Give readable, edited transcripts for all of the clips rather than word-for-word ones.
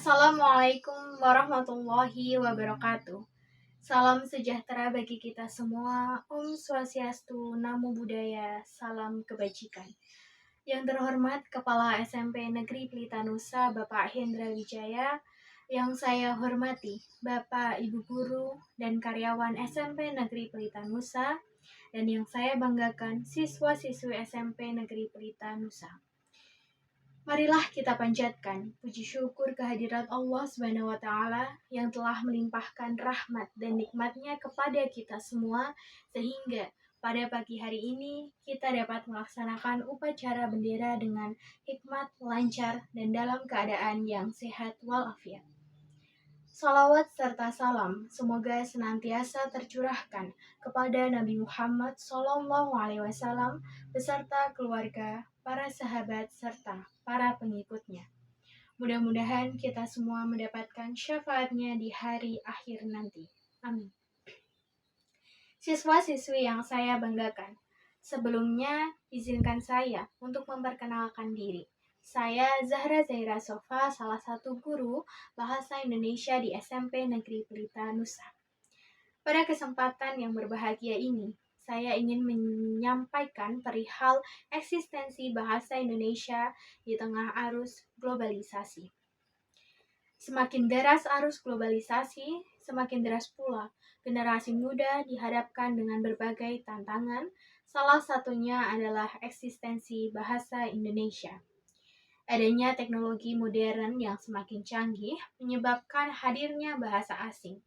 Assalamualaikum warahmatullahi wabarakatuh. Salam sejahtera bagi kita semua. Om Swastiastu, Namo Buddhaya, salam kebajikan. Yang terhormat Kepala SMP Negeri Pelita Nusa, Bapak Hendra Wijaya. Yang saya hormati Bapak, Ibu Guru, dan karyawan SMP Negeri Pelita Nusa. Dan yang saya banggakan siswa-siswi SMP Negeri Pelita Nusa. Marilah kita panjatkan puji syukur kehadirat Allah Subhanahu wa Ta'ala yang telah melimpahkan rahmat dan nikmatnya kepada kita semua, sehingga pada pagi hari ini kita dapat melaksanakan upacara bendera dengan hikmat, lancar, dan dalam keadaan yang sehat walafiat. Salawat serta salam semoga senantiasa tercurahkan kepada Nabi Muhammad SAW beserta keluarga, para sahabat, serta para pengikutnya. Mudah-mudahan kita semua mendapatkan syafaatnya di hari akhir nanti. Amin. Siswa-siswi yang saya banggakan, sebelumnya izinkan saya untuk memperkenalkan diri. Saya Zahra Zaira Sofa, salah satu guru Bahasa Indonesia di SMP Negeri Pelita Nusa. Pada kesempatan yang berbahagia ini, saya ingin menyampaikan perihal eksistensi bahasa Indonesia di tengah arus globalisasi. Semakin deras arus globalisasi, semakin deras pula generasi muda dihadapkan dengan berbagai tantangan, salah satunya adalah eksistensi bahasa Indonesia. Adanya teknologi modern yang semakin canggih menyebabkan hadirnya bahasa asing.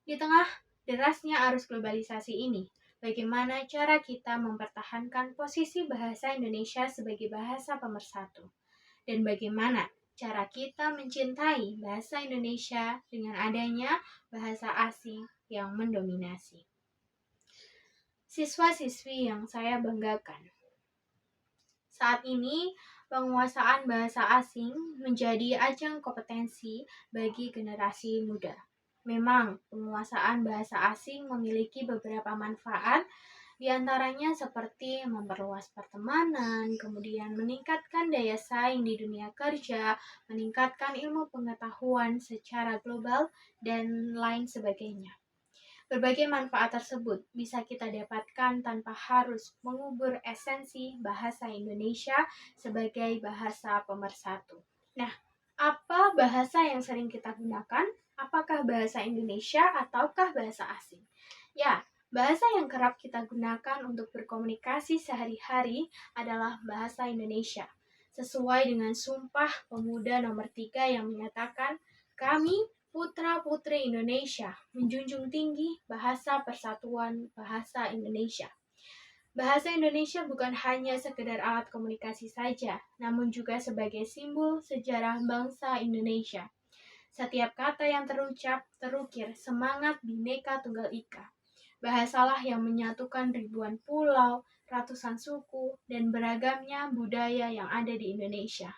Di tengah derasnya arus globalisasi ini, bagaimana cara kita mempertahankan posisi bahasa Indonesia sebagai bahasa pemersatu? Dan bagaimana cara kita mencintai bahasa Indonesia dengan adanya bahasa asing yang mendominasi? Siswa-siswi yang saya banggakan, saat ini penguasaan bahasa asing menjadi ajang kompetensi bagi generasi muda. Memang penguasaan bahasa asing memiliki beberapa manfaat, di antaranya seperti memperluas pertemanan, kemudian meningkatkan daya saing di dunia kerja, meningkatkan ilmu pengetahuan secara global, dan lain sebagainya. Berbagai manfaat tersebut bisa kita dapatkan tanpa harus mengubur esensi bahasa Indonesia sebagai bahasa pemersatu. Nah, apa bahasa yang sering kita gunakan? Apakah bahasa Indonesia ataukah bahasa asing? Ya, bahasa yang kerap kita gunakan untuk berkomunikasi sehari-hari adalah bahasa Indonesia. Sesuai dengan Sumpah Pemuda nomor 3 yang menyatakan, kami Putra-putri Indonesia menjunjung tinggi bahasa persatuan bahasa Indonesia. Bahasa Indonesia bukan hanya sekedar alat komunikasi saja, namun juga sebagai simbol sejarah bangsa Indonesia. Setiap kata yang terucap terukir semangat Bhinneka Tunggal Ika. Bahasalah yang menyatukan ribuan pulau, ratusan suku, dan beragamnya budaya yang ada di Indonesia.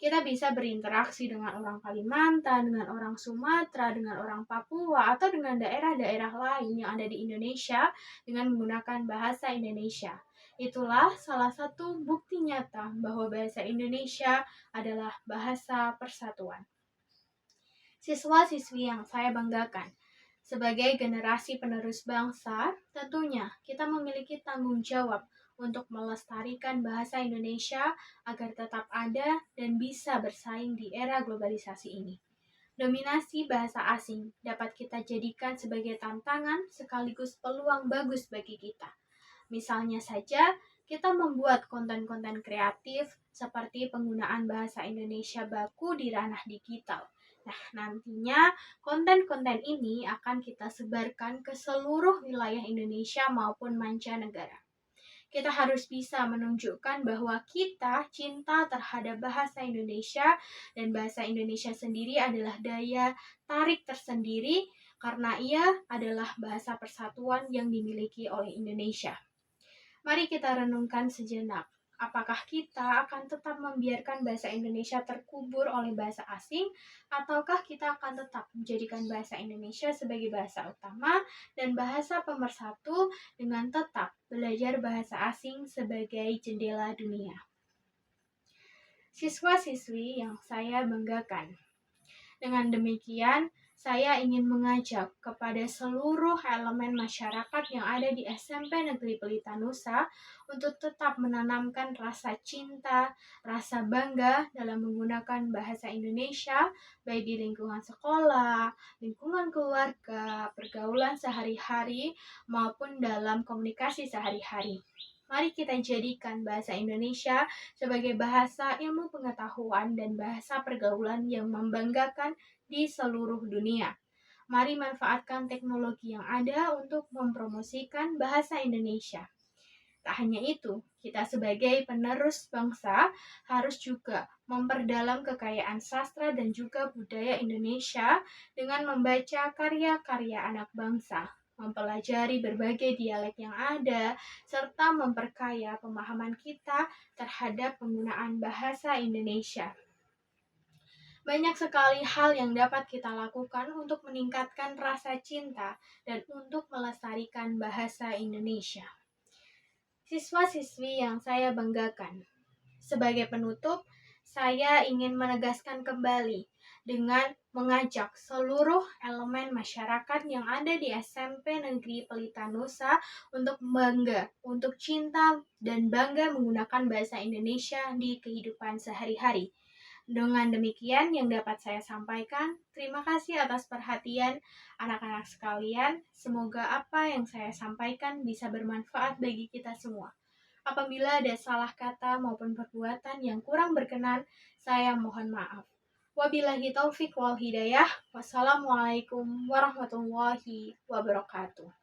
Kita bisa berinteraksi dengan orang Kalimantan, dengan orang Sumatera, dengan orang Papua, atau dengan daerah-daerah lain yang ada di Indonesia dengan menggunakan bahasa Indonesia. Itulah salah satu bukti nyata bahwa bahasa Indonesia adalah bahasa persatuan. Siswa-siswi yang saya banggakan, sebagai generasi penerus bangsa, tentunya kita memiliki tanggung jawab untuk melestarikan bahasa Indonesia agar tetap ada dan bisa bersaing di era globalisasi ini. Dominasi bahasa asing dapat kita jadikan sebagai tantangan sekaligus peluang bagus bagi kita. Misalnya saja, kita membuat konten-konten kreatif seperti penggunaan bahasa Indonesia baku di ranah digital. Nah, nantinya konten-konten ini akan kita sebarkan ke seluruh wilayah Indonesia maupun mancanegara. Kita harus bisa menunjukkan bahwa kita cinta terhadap bahasa Indonesia dan bahasa Indonesia sendiri adalah daya tarik tersendiri karena ia adalah bahasa persatuan yang dimiliki oleh Indonesia. Mari kita renungkan sejenak. Apakah kita akan tetap membiarkan bahasa Indonesia terkubur oleh bahasa asing, ataukah kita akan tetap menjadikan bahasa Indonesia sebagai bahasa utama dan bahasa pemersatu dengan tetap belajar bahasa asing sebagai jendela dunia? Siswa-siswi yang saya banggakan, Dengan demikian, saya ingin mengajak kepada seluruh elemen masyarakat yang ada di SMP Negeri Pelita Nusa untuk tetap menanamkan rasa cinta, rasa bangga dalam menggunakan bahasa Indonesia, baik di lingkungan sekolah, lingkungan keluarga, pergaulan sehari-hari, maupun dalam komunikasi sehari-hari. Mari kita jadikan bahasa Indonesia sebagai bahasa ilmu pengetahuan dan bahasa pergaulan yang membanggakan di seluruh dunia. Mari manfaatkan teknologi yang ada untuk mempromosikan bahasa Indonesia. Tak hanya itu, kita sebagai penerus bangsa harus juga memperdalam kekayaan sastra dan juga budaya Indonesia dengan membaca karya-karya anak bangsa, mempelajari berbagai dialek yang ada, serta memperkaya pemahaman kita terhadap penggunaan bahasa Indonesia. Banyak sekali hal yang dapat kita lakukan untuk meningkatkan rasa cinta dan untuk melestarikan bahasa Indonesia. Siswa-siswi yang saya banggakan, sebagai penutup, saya ingin menegaskan kembali dengan mengajak seluruh elemen masyarakat yang ada di SMP Negeri Pelita Nusa untuk bangga, untuk cinta dan bangga menggunakan bahasa Indonesia di kehidupan sehari-hari. Dengan demikian yang dapat saya sampaikan. Terima kasih atas perhatian anak-anak sekalian. Semoga apa yang saya sampaikan bisa bermanfaat bagi kita semua. Apabila ada salah kata maupun perbuatan yang kurang berkenan, saya mohon maaf. Wabillahi taufik wal hidayah. Wassalamualaikum warahmatullahi wabarakatuh.